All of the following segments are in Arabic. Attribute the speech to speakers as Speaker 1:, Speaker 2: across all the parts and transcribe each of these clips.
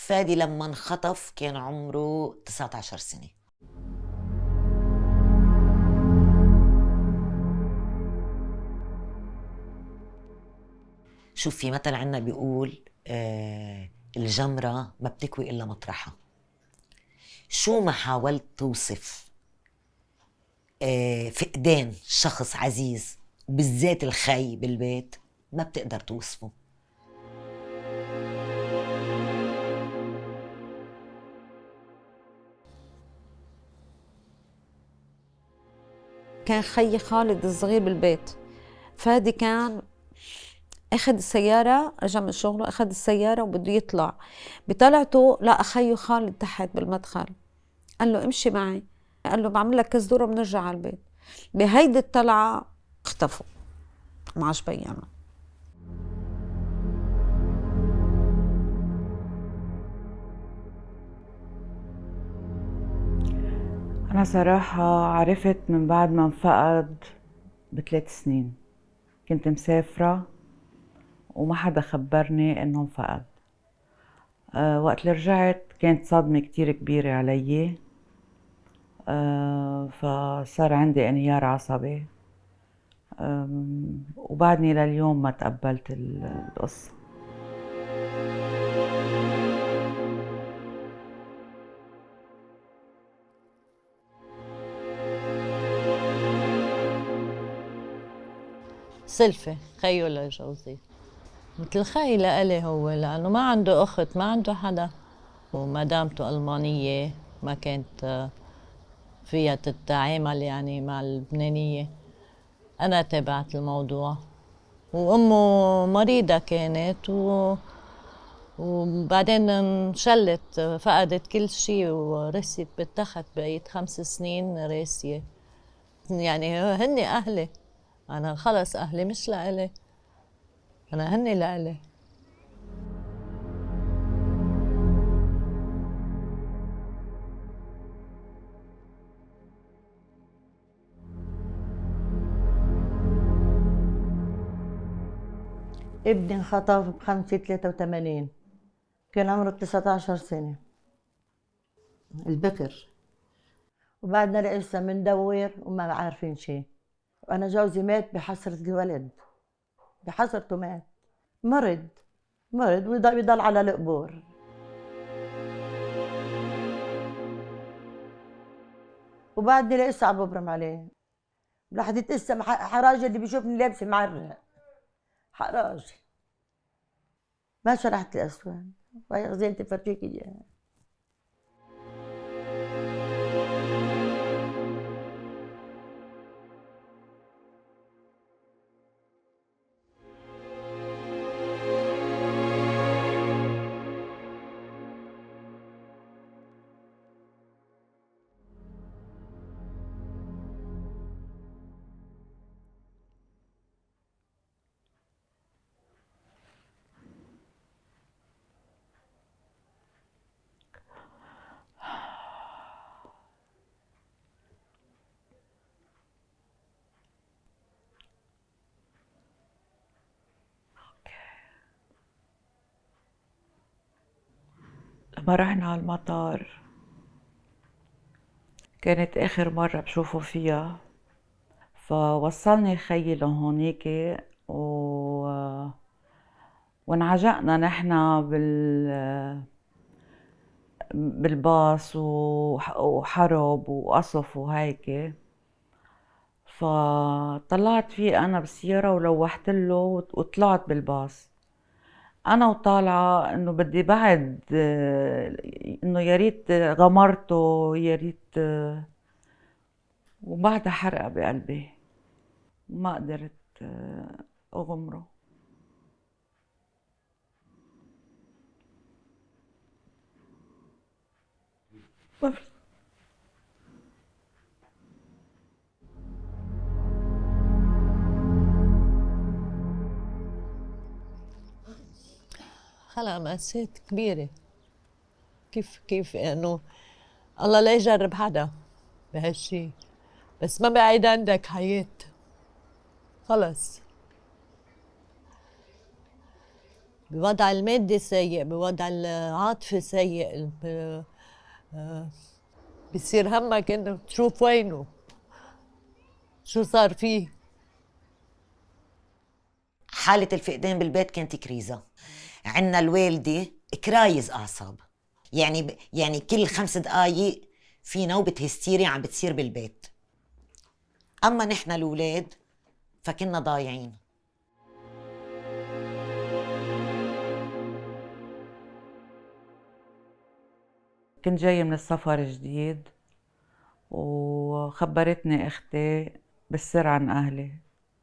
Speaker 1: فادي لما انخطف كان عمره 19 سنة. شوف، في مثل عنا بيقول الجمرة ما بتكوي إلا مطرحها. شو ما حاولت توصف فقدان شخص عزيز وبالذات الخي بالبيت ما بتقدر توصفه.
Speaker 2: كان خيي خالد الصغير بالبيت. فادي كان اخذ السيارة، رجع من شغله اخذ السيارة وبده يطلع. بطلعته لقى خيه خالد تحت بالمدخل، قال له امشي معي، قال له بعمل لك كزدورة بنرجع على البيت. بهيدي الطلعة اختفوا، ما عادش بينوا.
Speaker 3: أنا صراحة عرفت من بعد ما انفقد ب3 سنين. كنت مسافرة وما حدا خبرني إنه انفقد. وقت اللي رجعت كانت صدمة كتير كبيرة علي. فصار عندي انهيار عصبي. وبعدني لليوم ما تقبلت القصة.
Speaker 4: سلفة خيو لجوزي، مثل خي لإلي هو، لأنه ما عنده أخت، ما عنده حدا، ومدامته ألمانية ما كانت فيها تتعامل يعني مع اللبنانية. أنا تابعت الموضوع، وأمه مريضة كانت وبعدين انشلت، فقدت كل شي ورست بالتخت، بقيت 5 سنين راسية. يعني هني أهلي، أنا خلص أهلي مش لإلي، أنا هني لإلي.
Speaker 5: ابني انخطف ب5/83، كان عمره 19 سنة، البكر. وبعدنا لسه مندور وما عارفين شيء. وأنا جوزي مات بحسرة الولد، بحسرته مات. مرض، مرض ويضل على القبور. وبعدني لسه عم ببرم عليه لحد لسه حراجي اللي بيشوفني لابسه معرق، حراجي ما شرحت الأسوان. وهي غزينتي فرجيك إياها.
Speaker 3: لما رحنا على المطار كانت آخر مرة بشوفه فيها. فوصلني خيي لهونيك وانعجقنا نحنا بالباص وحرب وقصف وهيك. فطلعت فيه أنا بالسيارة ولوحت له وطلعت بالباص. أنا وطالعة إنه بدي بعد، إنه يا ريت غمرته، يا ريت. وبعدها حرقة بقلبي، ما قدرت أغمره. ما في.
Speaker 4: خلق مأساة كبيرة. كيف انه الله لا يجرب حدا بهالشي، بس ما بعيد عندك حياة، خلص. بوضع المادي سيء، بوضع العاطفي سيء. بصير همك انك تشوف وينه، شو صار فيه.
Speaker 1: حالة الفقدان بالبيت كانت كريزة. عنا الوالدة كرايز أعصاب، يعني كل 5 دقايق في نوبة هستيريا عم بتصير بالبيت. أما نحن الأولاد فكنا ضايعين.
Speaker 3: كنت جاي من السفر جديد وخبرتني اختي بالسر عن اهلي.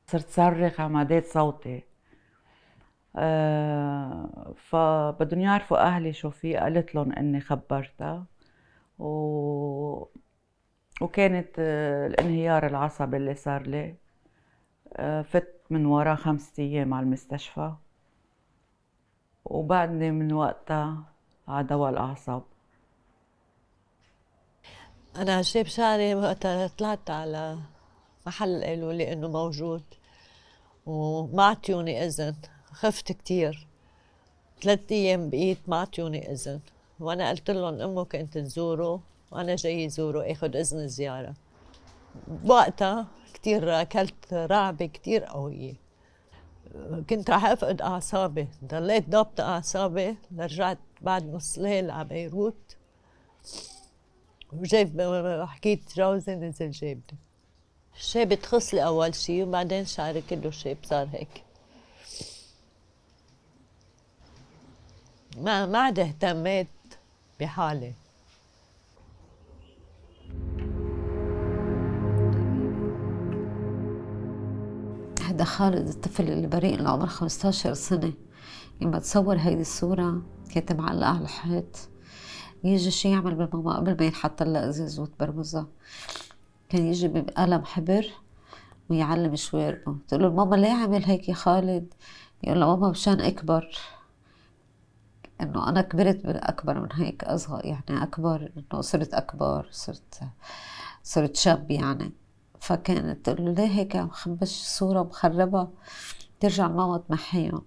Speaker 3: صرت صرخ على مداد صوتي. فبدهم يعرفوا اهلي شو في. قلت لهم اني خبرتها وكانت الانهيار العصبي اللي صار لي. فت من وراه 5 أيام على المستشفى، وبعدني من وقتها على دواء الأعصاب.
Speaker 4: أنا شاب شعري وقتها طلعت على محل قالوا لي إنه موجود، وما عطيوني إذن. خفت كتير. 3 أيام بقيت ما عطيوني إذن، وأنا قلت لهم أمه كانت تزوره وأنا جاي زوره آخد إذن الزيارة. بوقتها كتير أكلت رعبة كتير قوية. كنت رح أفقد أعصابي. ضليت ضابطة أعصابي لرجعت بعد نص ليل على بيروت، وجاب حكيت جوزي نزل جابني. شاب تخصلي أول شي، وبعدين شعري كله شاب صار هيك. ما عاد اهتميت بحالي.
Speaker 2: هذا خالد الطفل اللي بريء اللي عمره 15 سنة. لما تصور هيدي الصورة كانت معلقة على الحيط، يجي شي يعمل بالماما قبل ما ينحط لها ازاز وتبرمزها. كان يجي بقلم حبر ويعلم شواربه. تقول له ماما ليه عمل هيك يا خالد؟ يقول له ماما مشان اكبر، انه انا كبرت اكبر من هيك، اصغر يعني اكبر، انه صرت اكبر، صرت شاب يعني. فكانت تقول له ليه هيك مخبش صورة مخربة؟ ترجع ماما تمحيهم.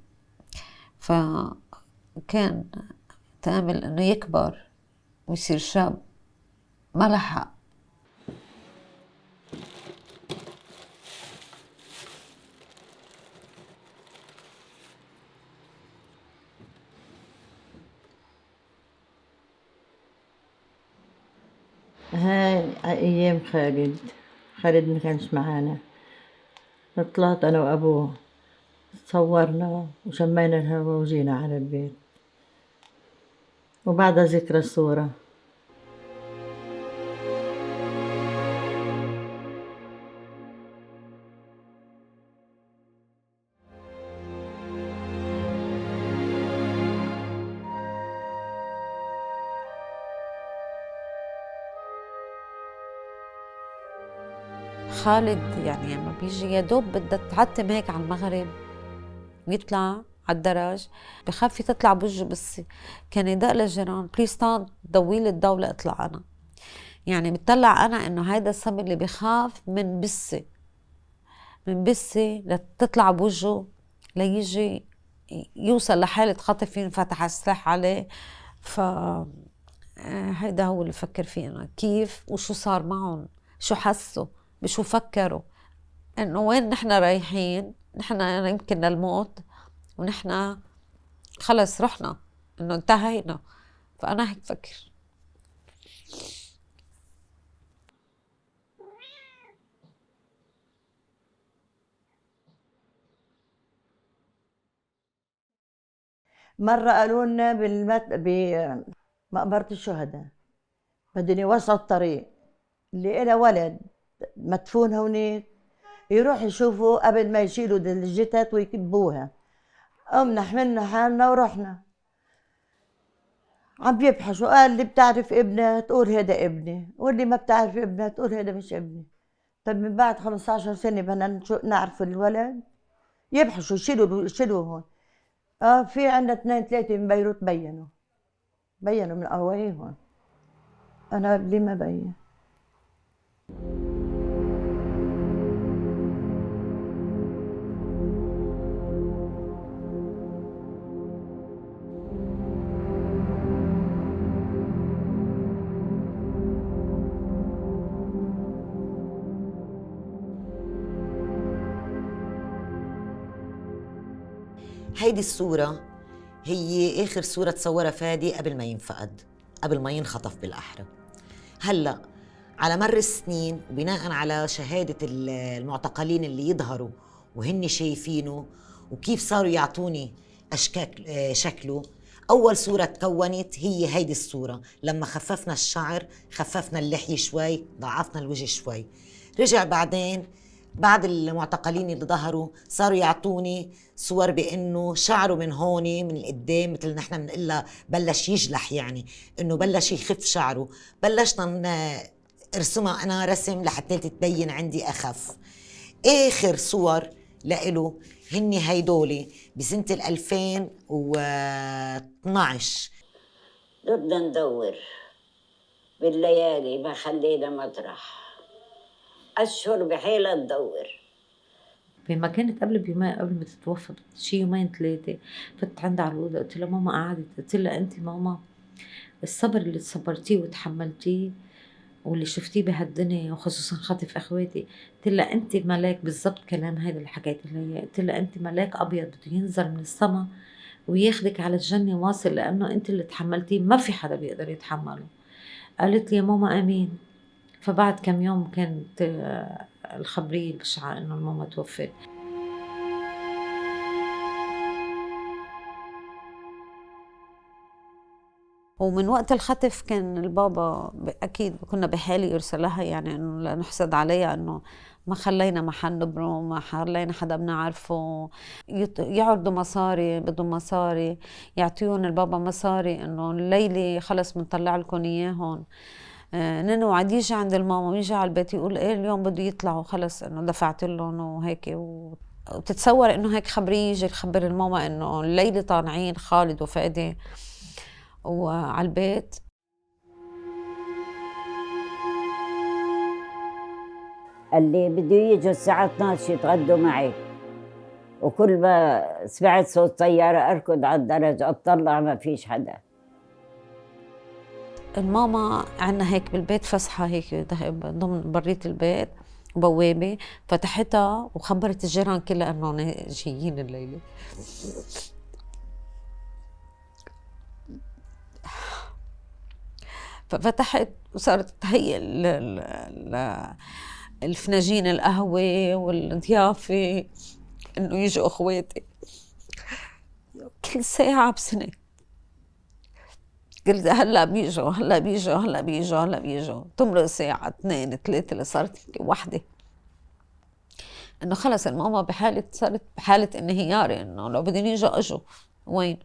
Speaker 2: فكان تأمل انه يكبر ويصير شاب، ما لحق.
Speaker 5: هاي أيام خالد ما كانش معانا. طلعت أنا وأبوه، صورنا وشمينا الهوا وجينا على البيت، وبعدها ذكرى الصورة.
Speaker 2: خالد يعني لما بيجي يا دوب بدها تعتم هيك على المغرب ويطلع على الدرج، بخاف تطلع بوجهه. بس كان يدق للجيران بليز طان ضويلي الضوء لاطلع انا. يعني بتطلع انا انه هيدا الصبي اللي بخاف من بسه لتطلع بوجهه ليجي يوصل لحالة خطف ينفتح السلاح عليه. ف هيدا هو اللي فكر فيه أنا، كيف وشو صار معهم، شو حسوا، بشو فكروا، إنه وين نحن رايحين. نحن يمكن للموت، ونحن خلص رحنا، إنه انتهينا. فأنا هيك فكر.
Speaker 5: مرة قالوا لنا بمقبرة الشهداء بدهم يوسعوا الطريق اللي إلها ولد مدفون هونيك، يروح يشوفوا قبل ما يشيلوا الجثث ويكبوها. قمنا حملنا حالنا ورحنا. عم بيبحثوا، قال اللي بتعرف ابنها تقول هذا ابني، واللي ما بتعرف ابنها تقول هذا مش ابني. طيب من بعد 15 سنة بدنا نعرف الولد، يبحثوا يشيلوا هون. في عندنا 2 3 من بيروت بينوا من قوايهم. أنا ليه ما بين؟
Speaker 1: هيدي الصورة هي آخر صورة تصورها فادي قبل ما ينفقد، قبل ما ينخطف بالأحرى. هلأ على مر السنين وبناء على شهادة المعتقلين اللي يظهروا وهن شايفينه وكيف صاروا يعطوني شكله، أول صورة تكونت هي هيدي الصورة. لما خففنا الشعر، خففنا اللحية شوي، ضعفنا الوجه شوي. رجع بعدين بعد المعتقلين اللي ظهروا صاروا يعطوني صور بأنه شعره من هون من القدام مثل نحن بنقلها بلش يجلح، يعني أنه بلش يخف شعره. بلشنا ارسمها أنا رسم لحتى تتبين عندي أخف. آخر صور لإله هن هيدولي بسنة 2012.
Speaker 6: بدنا ندور بالليالي، ما خلينا مطرح، أشهر بحيلة تدور.
Speaker 2: لما كانت قبل بيومين، قبل ما تتوفى شي يومين 3، فت عندها على الأوضة قلت لها ماما قعدت، قلت لها أنت ماما الصبر اللي صبرتيه وتحملتيه واللي شفتيه بهالدنيا وخصوصا خطف اخواتي، قلت لها انت ملاك. بالضبط كلام هذا اللي حكيت لها، قلت لها انت ملاك ابيض بده ينزل من السما وياخدك على الجنه واصل، لانه انت اللي تحملتيه ما في حدا بيقدر يتحمله. قالت لي يا ماما امين. فبعد كم يوم كانت الخبريه البشعه انه الماما توفت. ومن وقت الخطف كان البابا اكيد كنا بحالة يرسل لها، يعني انه لا نحسد عليها انه ما خلينا محل نبره، ما خلينا حدا بنعرفه، يعرضوا مصاري، بدهم مصاري، يعطيون البابا مصاري انه الليله خلص بنطلع لكم اياهم. ننو عاد يجي عند الماما ويجي على البيت يقول ايه اليوم بده يطلعوا خلص انه دفعت لهم وهيك وتتصور انه هيك خبريه يجي يخبر الماما انه الليله طالعين خالد وفادي وعلى البيت.
Speaker 6: قال لي بده يجوا الساعة 12 يتغدوا معي، وكل ما سمعت صوت طيارة أركض على الدرج أطلع ما فيش حدا.
Speaker 2: الماما عنا هيك بالبيت فسحة هيك ضمن برية البيت بوابة، فتحتها وخبرت الجيران كلها انه جايين الليلة. ففتحت وصارت تهيئ الفناجين القهوة والضيافة انه يجوا اخواتي كل ساعة بسنة. قلت هلا بيجوا هلا بيجوا هلا بيجوا هلا بيجوا، تمرق ساعة 2 3 لصارت 1، انه خلص الماما بحالة، صارت بحالة انهيار، انه لو بدهم يجوا اجوا وين.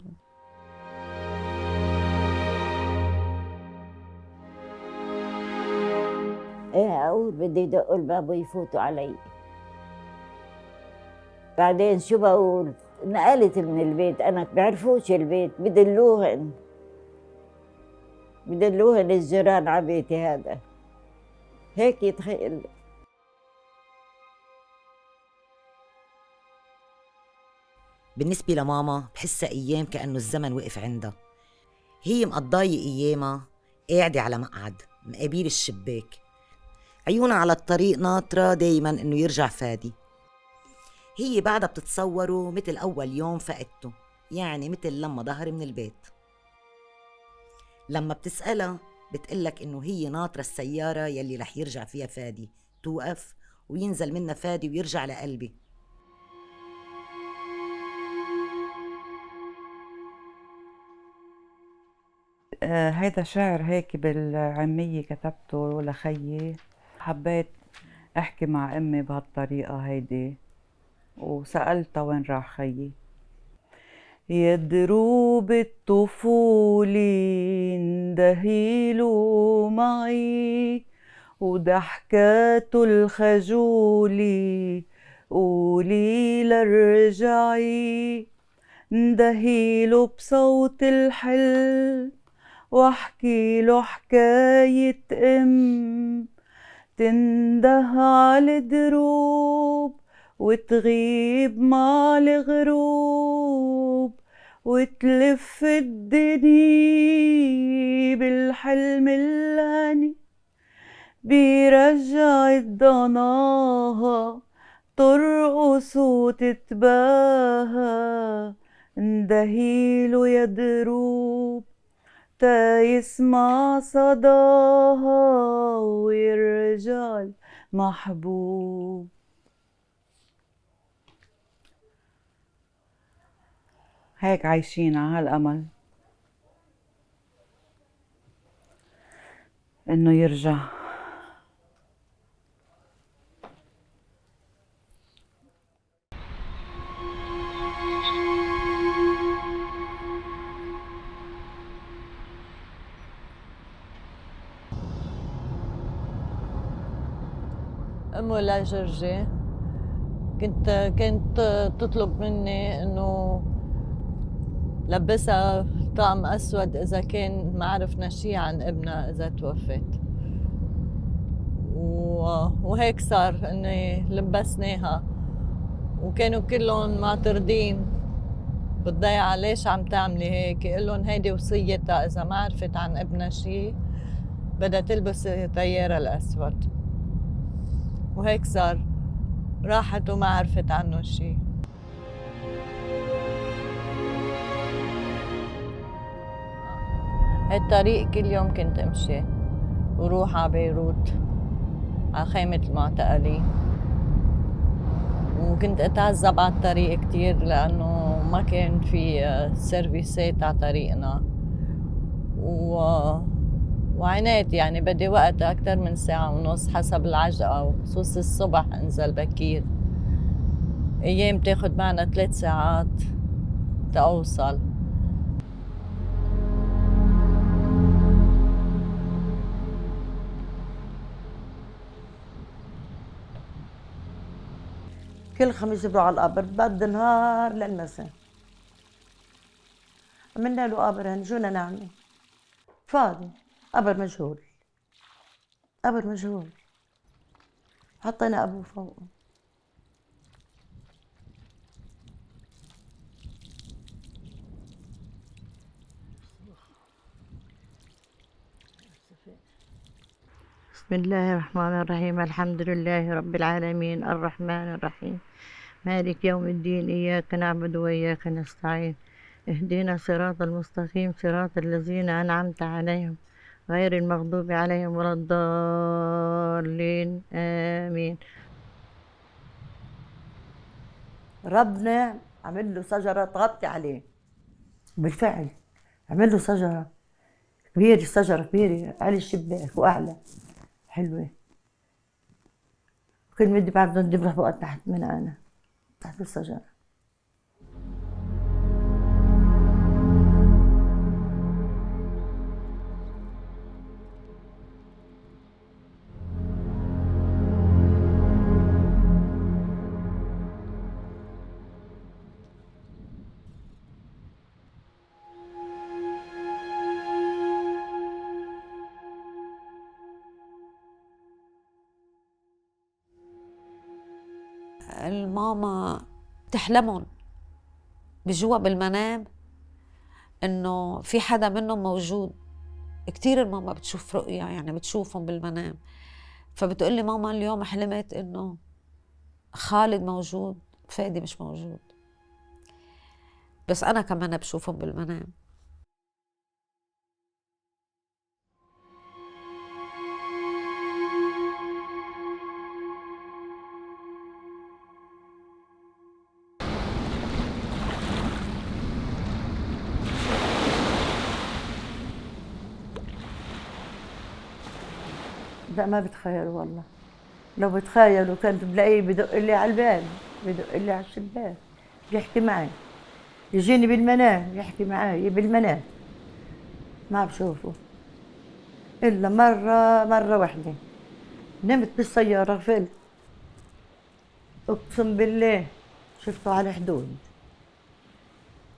Speaker 6: ايه اقول بدي يدقوا الباب ويفوتوا علي. بعدين شو بقول؟ نقلت من البيت، انا بيعرفوش البيت، بدلوهن الجيران على بيتي هذا، هيك يتخيل.
Speaker 1: بالنسبة لماما بحسها أيام كأنه الزمن وقف عندها. هي مقضاية أيامها قاعدة على مقعد مقابيل الشباك، عيونها على الطريق ناطرة دايما إنه يرجع فادي. هي بعدها بتتصوره مثل أول يوم فقدته، يعني مثل لما ظهر من البيت. لما بتسألها بتقلك إنه هي ناطرة السيارة يلي رح يرجع فيها فادي توقف وينزل منها فادي ويرجع لقلبي.
Speaker 3: هيدا شعر هيك بالعامية كتبته لخيي، حبيت احكي مع امي بهالطريقة هيدي وسألتها وين راح خيي. يا دروب الطفولة اندهيلوا معي، وضحكاته الخجولة قولي لارجعي، اندهيله بصوت الحلم واحكي له حكاية تنده على الدروب وتغيب مع الغروب، وتلف الدنيا بالحلم الهني، بيرجع ضناها ترقص وتتباهى اندهيله يا دروب تا يسمع صداها ويرجع محبوب. هيك عايشين على هالأمل إنه يرجع.
Speaker 4: أمه لجرجي كانت تطلب مني إنه لبسها طقم أسود إذا كان ما عرفنا شي عن ابنها إذا توفت. وهيك صار إني لبسناها، وكانوا كلهم معترضين. بتضيع ليش عم تعملي هيك؟ قلن هيدي وصيتها، إذا ما عرفت عن ابنها شي بدها تلبس طيارة الأسود. وهيك صار، راحت وما عرفت عنه شي. هالطريق كل يوم كنت امشي وروح على بيروت على خيمة المعتقلين، وكنت اتعذب على الطريق كتير لانه ما كان في سيرفيسات على طريقنا، وعنيت يعني بدي وقت اكثر من ساعة ونص حسب العجقة، وخصوص الصبح انزل بكير. ايام تاخد معنا 3 ساعات تأوصل.
Speaker 5: كل خميس بروح على القبر بعد نهار للمساء. عملنا له قبر، هن شو بدنا نعمل؟ فاضي، قبر مجهول، قبر مجهول، حطينا ابوه فوقه. بسم الله الرحمن الرحيم، الحمد لله رب العالمين، الرحمن الرحيم، مالك يوم الدين، إياك نعبد وإياك نستعين، اهدنا صراط المستقيم، صراط الذين أنعمت عليهم غير المغضوب عليهم ولا الضالين، آمين. ربنا عمل له شجرة تغطي عليه، بالفعل عمل له شجرة كبيرة، شجرة كبيرة على الشباك وأعلى حلوة. كل ما بدي بعرف بدي بروح بقعد تحت من أنا تحت الشجرة.
Speaker 2: الماما تحلمهم بجوا بالمنام انه في حدا منهم موجود. كتير الماما بتشوف رؤيا، يعني بتشوفهم بالمنام. فبتقولي ماما اليوم حلمت انه خالد موجود، فادي مش موجود، بس انا كمان بشوفهم بالمنام.
Speaker 5: لا ما بتخيلوا والله، لو بتخيلوا كنت بلاقيه بدق لي على الباب، بدق لي على الشباك، بيحكي معي، يجيني بالمنام يحكي معي بالمنام. ما بشوفه إلا مرة واحدة، نمت بالسيارة غفلت، أقسم بالله شفته على الحدود.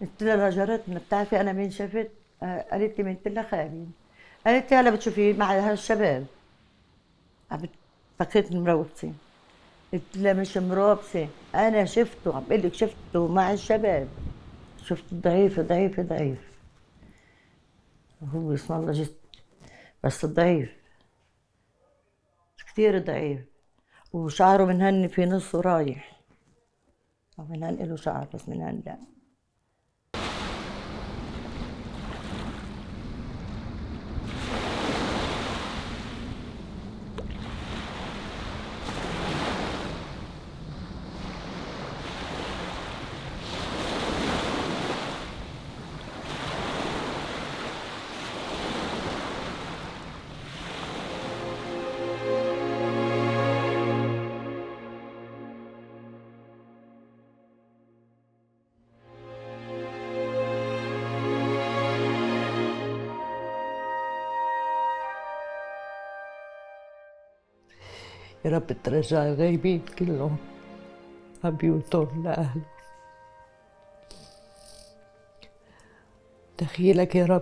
Speaker 5: قلت لها جارتنا بتعرفي أنا مين شفت؟ قالت لي مين؟ قلت لها خالد. قالت لي هلا بتشوفي مع هالشباب؟ فكرتني مروبتي. قلت لها مش مروبتي، أنا شفته، عم بقول لك شفته مع الشباب، شفته ضعيف ضعيف ضعيف، هو اسم الله جسد بس ضعيف كتير ضعيف، وشعره من هن في نصه رايح، أو من هن له شعر بس من هن لا.
Speaker 4: يا رب ترجع الغايبين كلهم عبيوتهم لأهلهم. دخيلك يا رب.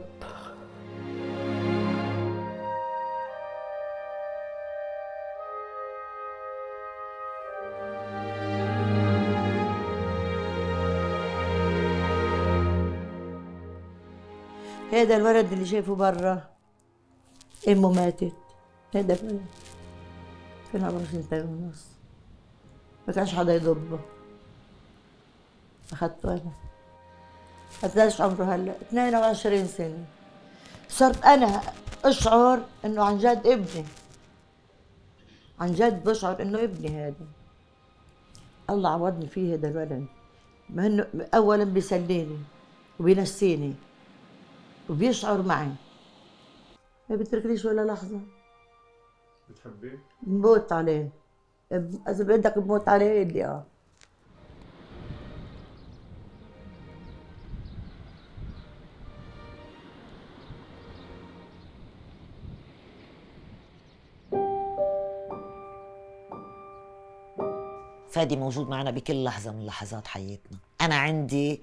Speaker 5: هذا الولد اللي شايفه برا امه ماتت. هذا الولد كان عمره 2 سنين ونص، ما كانش حدا يضربه، اخذته انا. قديش عمره هلا؟ 22 سنة. صرت انا اشعر انه عن جد ابني، عن جد بشعر انه ابني هذا. الله عوضني فيه هذا الولد، ما انه اولا بيسليني وبينسيني وبيشعر معي، ما بيتركنيش ولا لحظة.
Speaker 7: بتحبيه؟
Speaker 5: بموت عليه، إذا بدك بموت عليه اللي
Speaker 1: فادي موجود معنا بكل لحظة من لحظات حياتنا. أنا عندي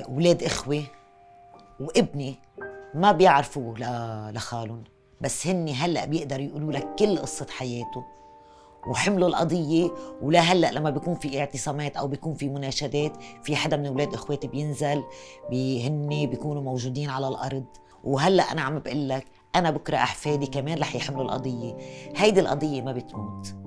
Speaker 1: ولاد إخوة وابني ما بيعرفوا لخالهم، بس هني هلأ بيقدروا يقولوا لك كل قصة حياته وحملوا القضية. ولا هلأ لما بيكون في اعتصامات أو بيكون في مناشدات، في حدا من ولاد إخواتي بينزل هني بيكونوا موجودين على الأرض. وهلأ أنا عم بقول لك أنا بكرة أحفادي كمان رح يحملوا القضية. هيدي القضية ما بتموت.